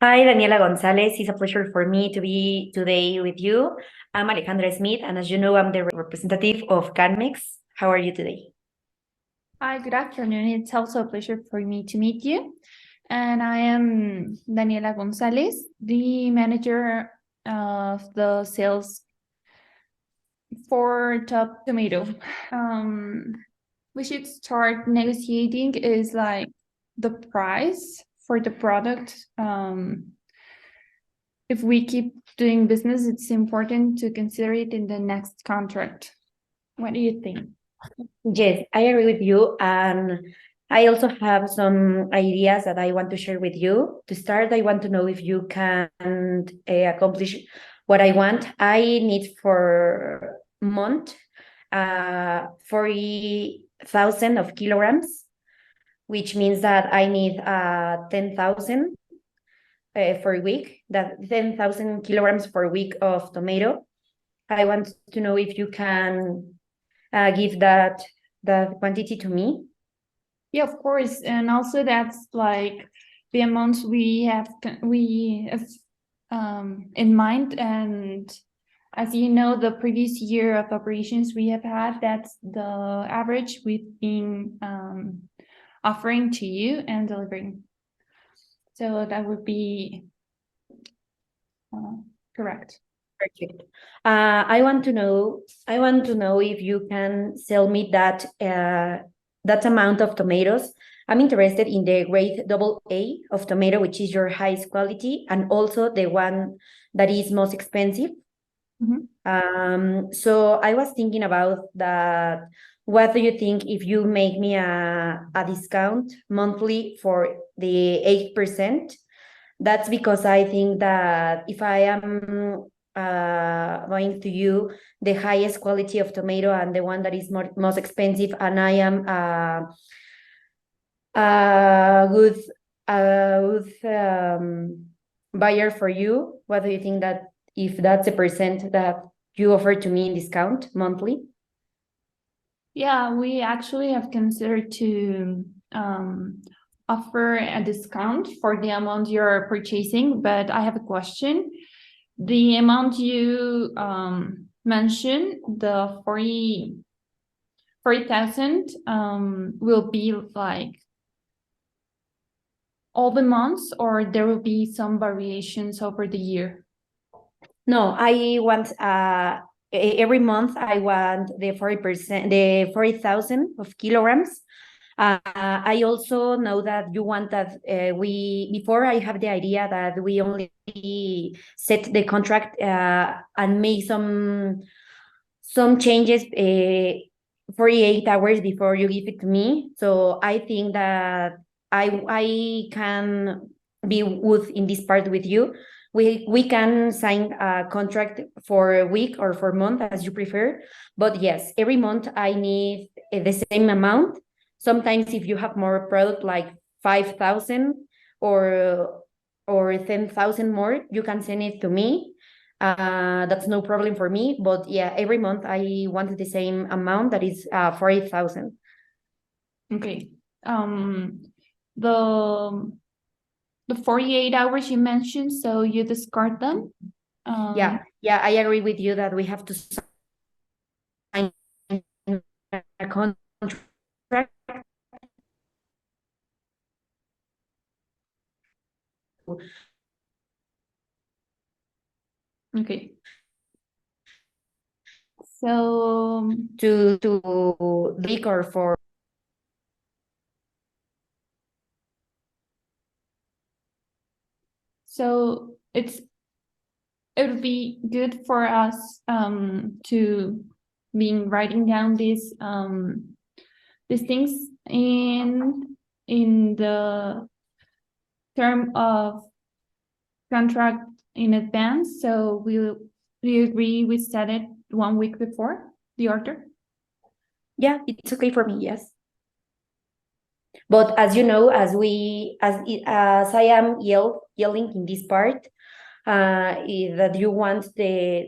Hi, Daniela González. It's a pleasure for me to be today with you. I'm Alejandra Smith, and as you know, I'm the representative of CanMix. How are you today? Hi, good afternoon. It's also a pleasure for me to meet you. And I am Daniela González, the manager of the sales for Top Tomato. We should start negotiating is like the price for the product. If we keep doing business, it's important to consider it in the next contract. What do you think? Yes, I agree with you. And I also have some ideas that I want to share with you. To start, I want to know if you can accomplish what I want. I need for month 40,000 of kilograms, which means that I need 10,000 for a week, that 10,000 kilograms per week of tomato. I want to know if you can give that quantity to me. Yeah, of course. And also that's like the amounts we have in mind. And as you know, the previous year of operations we have had, that's the average we've been offering to you and delivering. So that would be correct. Perfect. I want to know if you can sell me that amount of tomatoes. I'm interested in the grade double A of tomato, which is your highest quality, and also the one that is most expensive. So I was thinking about that. What do you think if you make me a discount monthly for the 8%? That's because I think that if I am going to you the highest quality of tomato and the one that is most expensive, and I am a good buyer for you, what do you think that if that's a percent that you offer to me in discount monthly? Yeah, we actually have considered to offer a discount for the amount you're purchasing, but I have a question. The amount you mentioned, the 40,000, will be like all the months, or there will be some variations over the year? No, I want every month I want the 40%, the 40,000 of kilograms. I also know that you want that before I have the idea that we only set the contract and make some changes 48 hours before you give it to me. So I think that I can be good in this part with you. We can sign a contract for a week or for a month as you prefer. But yes, every month I need the same amount. Sometimes if you have more product like 5,000 or 10,000 more, you can send it to me. That's no problem for me. But yeah, every month I want the same amount that is 40,000. Okay. The 48 hours you mentioned, so you discard them? Yeah, I agree with you that we have to sign a contract. Okay. So To leak or for it would be good for us to be writing down these things in the term of contract in advance. So we agree we set it 1 week before the order. yeah, it's okay for me, yes. But as you know, as I am yelling in this part, that you want to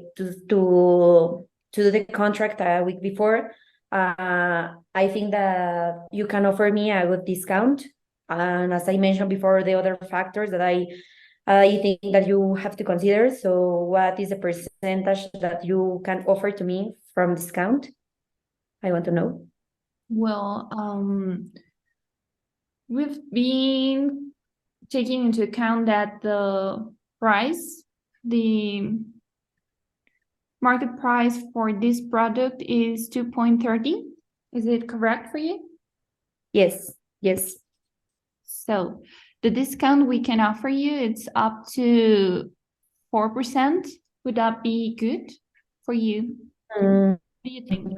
do the contract a week before, I think that you can offer me a good discount. And as I mentioned before, the other factors that I think that you have to consider. So what is the percentage that you can offer to me from discount? I want to know. Well, we've been taking into account that the market price for this product is 2.30. Is it correct for you? Yes, yes. So the discount we can offer you, it's up to 4%. Would that be good for you? Mm, What do you think?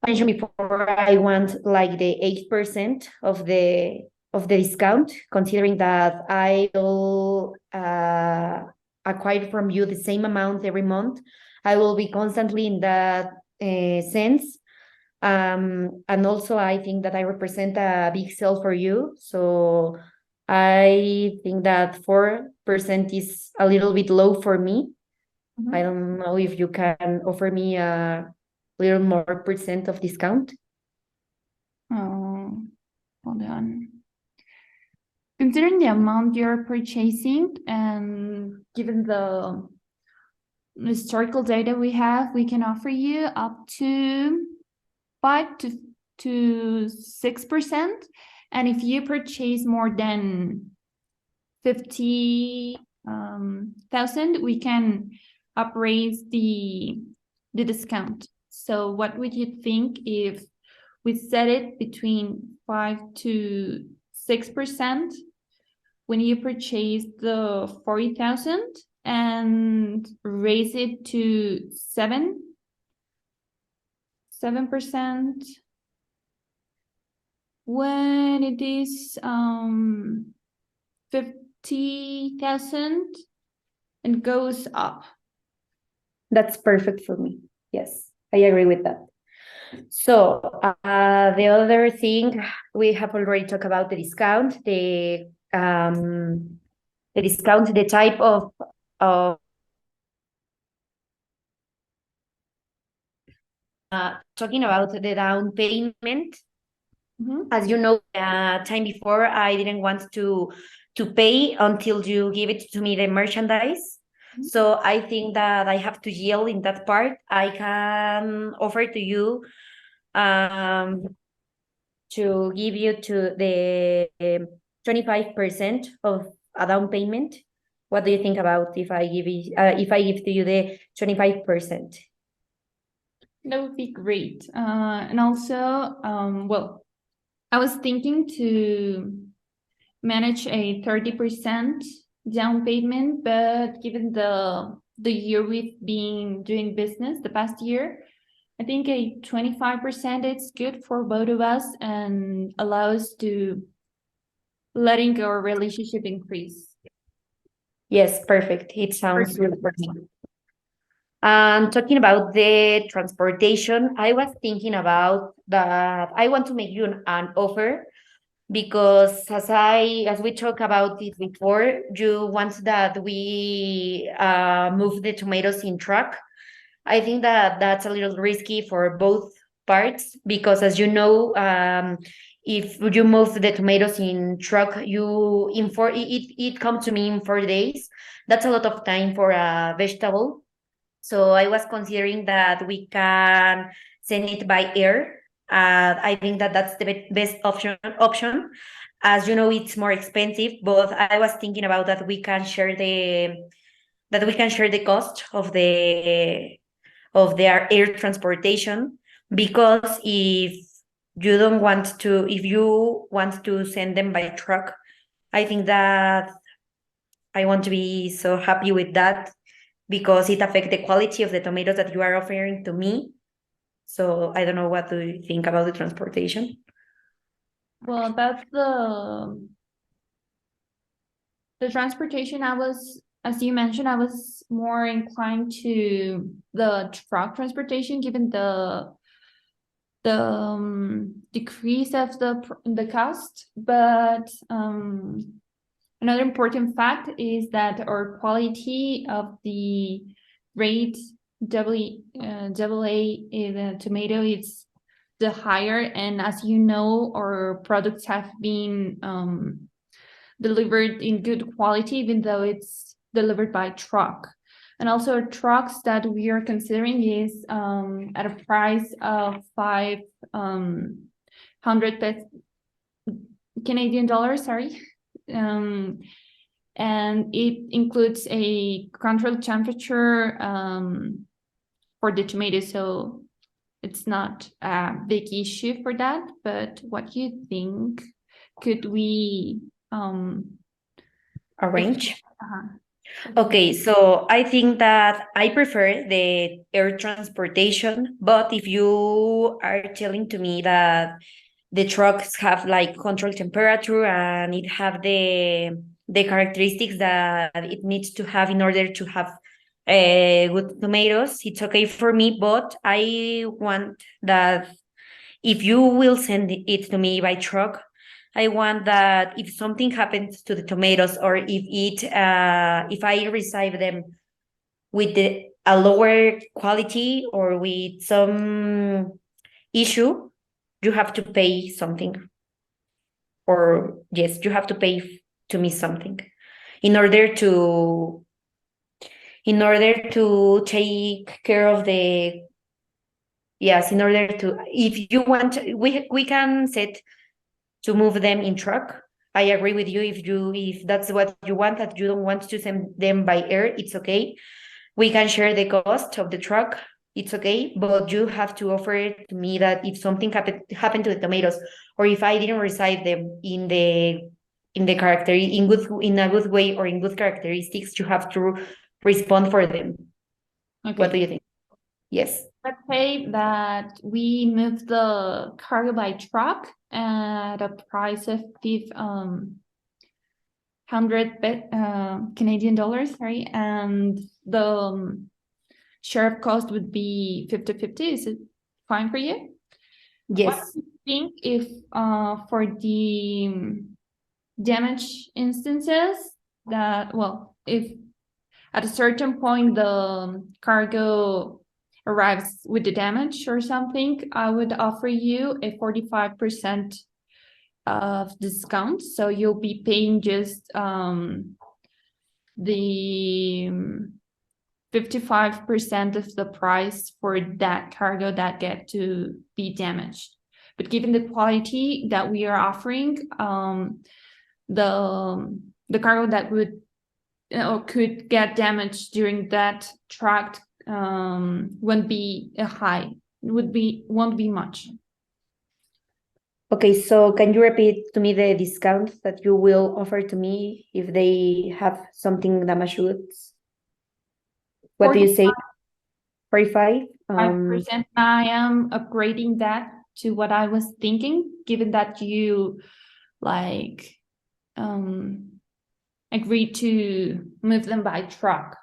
I mentioned before I want like the 8% of the discount, considering that I will acquire from you the same amount every month. I will be constantly in that sense. And also I think that I represent a big sale for you. So I think that 4% is a little bit low for me. I don't know if you can offer me a little more percent of discount. Oh, hold on. Considering the amount you're purchasing and given the historical data we have, we can offer you up to 5 to 6%. And if you purchase more than 50,000, we can upraise the discount. So what would you think if we set it between 5 to 6% when you purchase the 40,000 and raise it to 7% when it is 50,000 and goes up? That's perfect for me. Yes, I agree with that. So the other thing, we have already talked about the discount, the discount, the type of talking about the down payment. As you know, time before I didn't want to pay until you give it to me the merchandise. So I think that I have to yield in that part. I can offer to you to give you to the 25% of a down payment. What do you think about if I give to you the 25%? That would be great. And also, well, I was thinking to manage a 30% down payment, but given the year we've been doing business, the past year, I think a 25% is good for both of us and allow us to letting our relationship increase. Yes, perfect. It sounds good for me. And talking about the transportation, I was thinking about that. I want to make you an offer because as we talked about it before, you want that we move the tomatoes in truck. I think that that's a little risky for both parts because, as you know, if you move the tomatoes in truck, it comes to me in 4 days. That's a lot of time for a vegetable. So I was considering that we can send it by air. I think that that's the best option. As you know, it's more expensive, but I was thinking about that we can share the cost of the air transportation, because if you want to send them by truck, I think that I want to be so happy with that because it affects the quality of the tomatoes that you are offering to me. So I don't know, what do you think about the transportation? Well, about the transportation, as you mentioned, I was more inclined to the truck transportation, given the decrease of the cost. But another important fact is that our quality of the grade AA in the tomato is the higher, and as you know, our products have been delivered in good quality, even though it's delivered by truck. And also trucks that we are considering is at a price of 500 Canadian dollars, sorry. And it includes a controlled temperature for the tomatoes, so it's not a big issue for that. But what do you think? Could we Arrange? uh-huh. Okay, so I think that I prefer the air transportation, but if you are telling to me that the trucks have like control temperature and it have the characteristics that it needs to have in order to have good tomatoes, it's okay for me, but I want that if you will send it to me by truck, I want that if something happens to the tomatoes or if I receive them with a lower quality or with some issue, you have to pay something. Or yes, you have to pay to me something in order to take care of the yes, in order to if you want we can set to move them in truck. I agree with you if that's what you want, that you don't want to send them by air, it's okay. We can share the cost of the truck, it's okay, but you have to offer to me that if something happened to the tomatoes, or if I didn't receive them in the character in a good way or in good characteristics, you have to respond for them. Okay. What do you think? Yes. Let's say that we move the cargo by truck at a price of 100 Canadian dollars, sorry, and the share of cost would be 50-50. Is it fine for you? Yes. What do you think if for the damage instances that, well, if at a certain point the cargo arrives with the damage or something, I would offer you a 45% of discount. So you'll be paying just the 55% of the price for that cargo that get to be damaged. But given the quality that we are offering, the cargo that would or could get damaged during that tract won't be high. Won't be much. Okay, so can you repeat to me the discount that you will offer to me if they have something damaged goods? What do you say? 45? 5%. I am upgrading that to what I was thinking, given that you like agreed to move them by truck.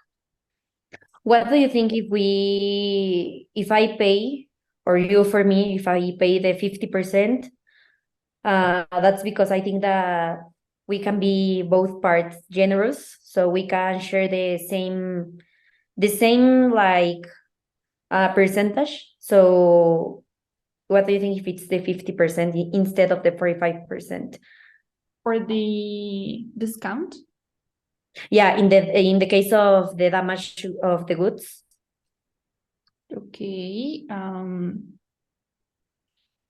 What do you think if I pay, or you for me, if I pay the 50%? That's because I think that we can be both parts generous, so we can share the same like percentage. So what do you think if it's the 50% instead of the 45%? For the discount? Yeah, in the case of the damage of the goods. Okay.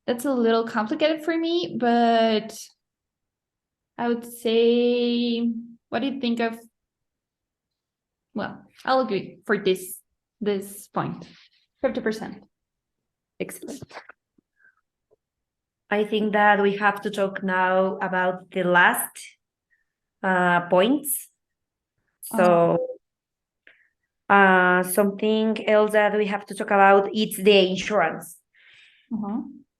That's a little complicated for me, but I would say, what do you think of? Well, I'll agree for this point, 50%. Excellent. I think that we have to talk now about the last points. So something else that we have to talk about is the insurance.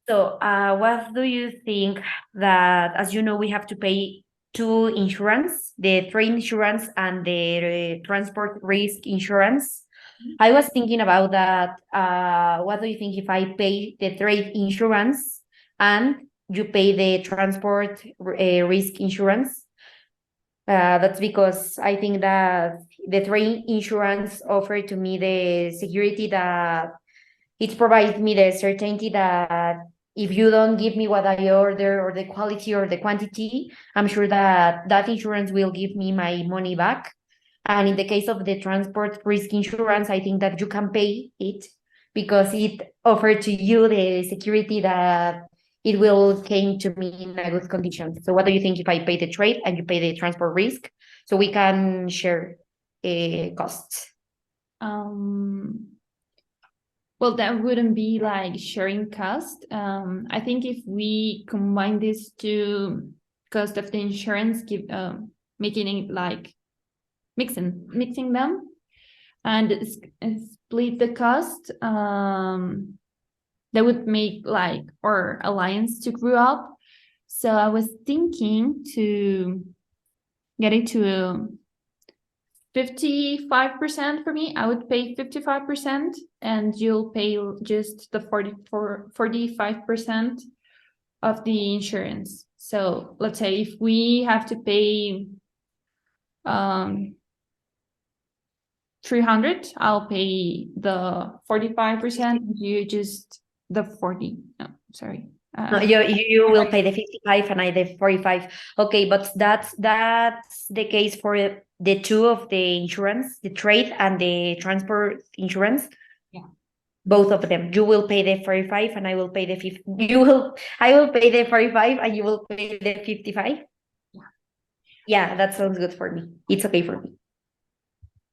So what do you think that, as you know, we have to pay two insurance, the trade insurance and the transport risk insurance? I was thinking about that. What do you think if I pay the trade insurance and you pay the transport risk insurance? That's because I think that the trade insurance offered to me the security that it provides me the certainty that if you don't give me what I order or the quality or the quantity, I'm sure that that insurance will give me my money back. And in the case of the transport risk insurance, I think that you can pay it because it offered to you the security that it will came to me in a good condition. So what do you think if I pay the trade and you pay the transport risk so we can share costs? Well, that wouldn't be like sharing cost. I think if we combine these two cost of the insurance, making it like mixing them and split the cost, that would make like our alliance to grow up. So I was thinking to get it to 55% for me. I would pay 55% and you'll pay just the 45% of the insurance. So let's say if we have to pay 300, I'll pay the 45%, you just the 40. No, sorry. No, you will pay the 55 and I the 45. Okay, but that's the case for the two of the insurance, the trade and the transport insurance. Yeah. Both of them. You will pay the 45 and I will pay the 50. I will pay the 45 and you will pay the 55. Yeah. Yeah, that sounds good for me. It's okay for me.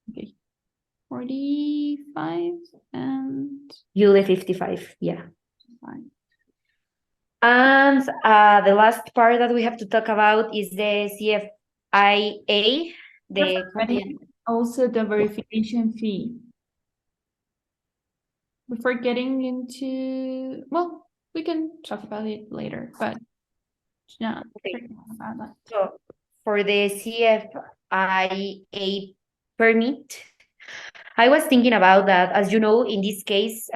Okay. 45 and You the 55. Yeah. fine. And the last part that we have to talk about is the CFIA, also the verification fee. Before getting into, well, we can talk about it later, but yeah, okay. About that. So for the CFIA permit, I was thinking about that. As you know, in this case,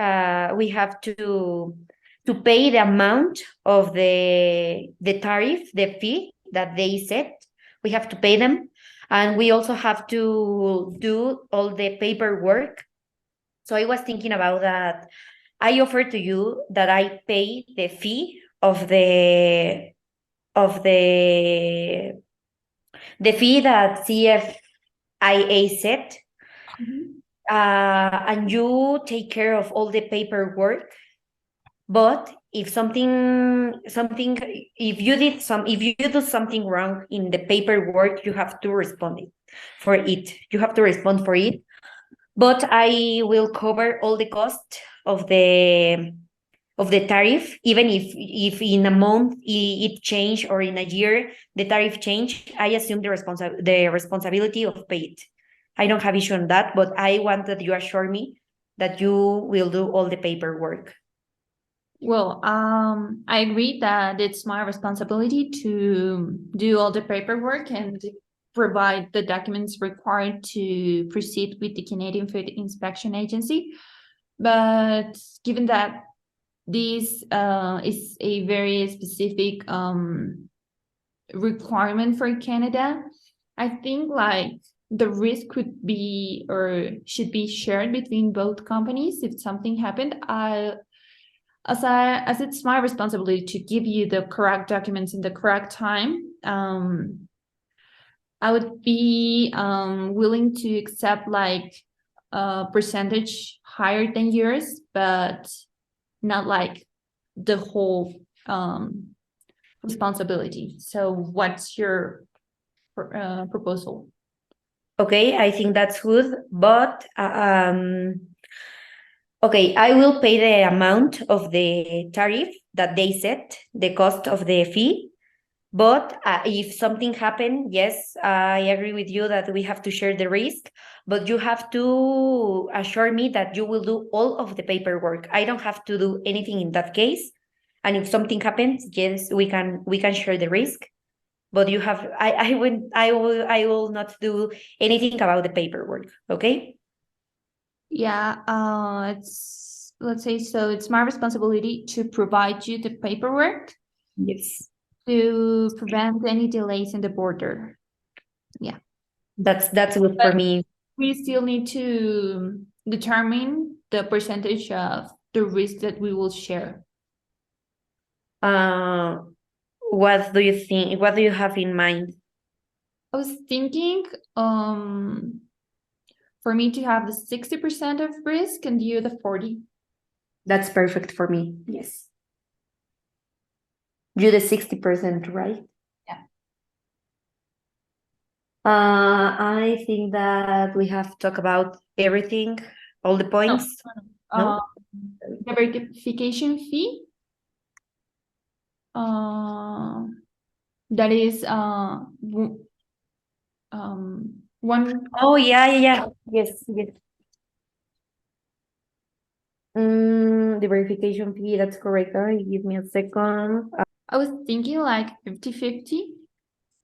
we have to pay the amount of the tariff, the fee that they set. We have to pay them, and we also have to do all the paperwork. So I was thinking about that. I offer to you that I pay the fee of the fee that CFIA set, and you take care of all the paperwork. But if if you do something wrong in the paperwork, you have to respond for it. You have to respond for it. But I will cover all the cost of the tariff, even if in a month it change or in a year the tariff change. I assume the responsibility of pay it. I don't have issue on that, but I want that you assure me that you will do all the paperwork. Well, I agree that it's my responsibility to do all the paperwork and provide the documents required to proceed with the Canadian Food Inspection Agency. But given that this is a very specific requirement for Canada, I think like the risk could be or should be shared between both companies. If something happened, as it's my responsibility to give you the correct documents in the correct time, I would be willing to accept like a percentage higher than yours, but not like the whole responsibility. So what's your proposal? Okay, I think that's good, but okay, I will pay the amount of the tariff that they set, the cost of the fee. But if something happened, yes, I agree with you that we have to share the risk, but you have to assure me that you will do all of the paperwork. I don't have to do anything in that case. And if something happens, yes, we can share the risk. But you have I will not do anything about the paperwork, okay? Yeah, let's say so it's my responsibility to provide you the paperwork. Yes. To prevent any delays in the border. Yeah. That's good for me. We still need to determine the percentage of the risk that we will share. What do you think? What do you have in mind? I was thinking for me to have the 60% of risk and you the 40. That's perfect for me. Yes. You the 60%, right? Yeah. I think that we have talked about everything, all the points. No? The verification fee. That is one. Oh, yeah. Yes. The verification fee, that's correct. Give me a second. I was thinking like 50-50.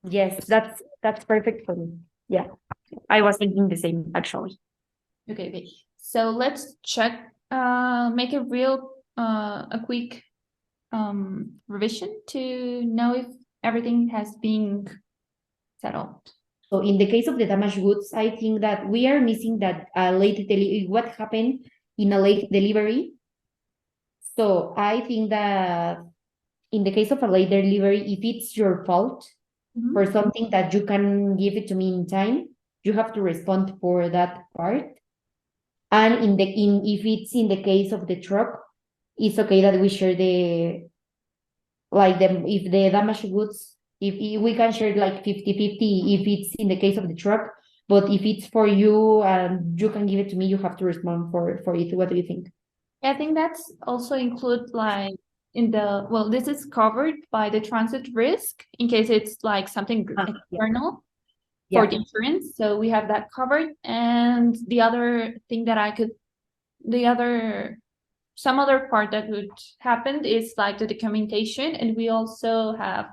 Yes, that's perfect for me. Yeah, I was thinking the same actually. Okay. So let's check. Make a quick revision to know if everything has been settled. So in the case of the damaged goods, I think that we are missing that late delivery. What happened in a late delivery? So I think that in the case of a late delivery, if it's your fault for something that you can give it to me in time, you have to respond for that part. And if it's in the case of the truck, it's okay that we share if the damaged goods, if we can share like 50-50 if it's in the case of the truck, but if it's for you and you can give it to me, you have to respond for it. What do you think? I think that's also include like this is covered by the transit risk in case it's like something external for the insurance. So we have that covered. And the other thing that some other part that would happen is like the documentation. And we also have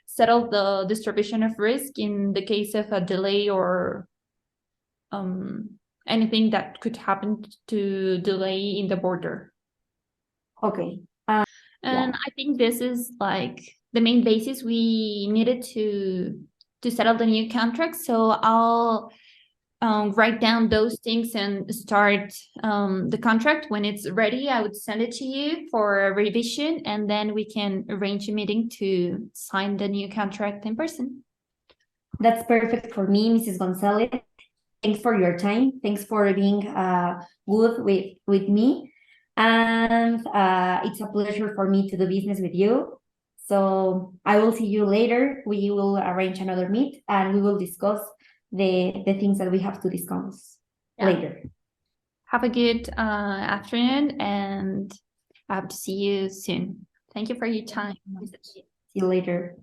settled the distribution of risk in the case of a delay or anything that could happen to delay in the border. Okay. And I think this is like the main basis we needed to settle the new contract. So I'll write down those things and start the contract. When it's ready, I would send it to you for a revision, and then we can arrange a meeting to sign the new contract in person. That's perfect for me, Mrs. Gonzalez. Thanks for your time. Thanks for being good with me. And it's a pleasure for me to do business with you. So I will see you later. We will arrange another meet and we will discuss the things that we have to discuss later. Have a good afternoon, and I hope to see you soon. Thank you for your time. See you later.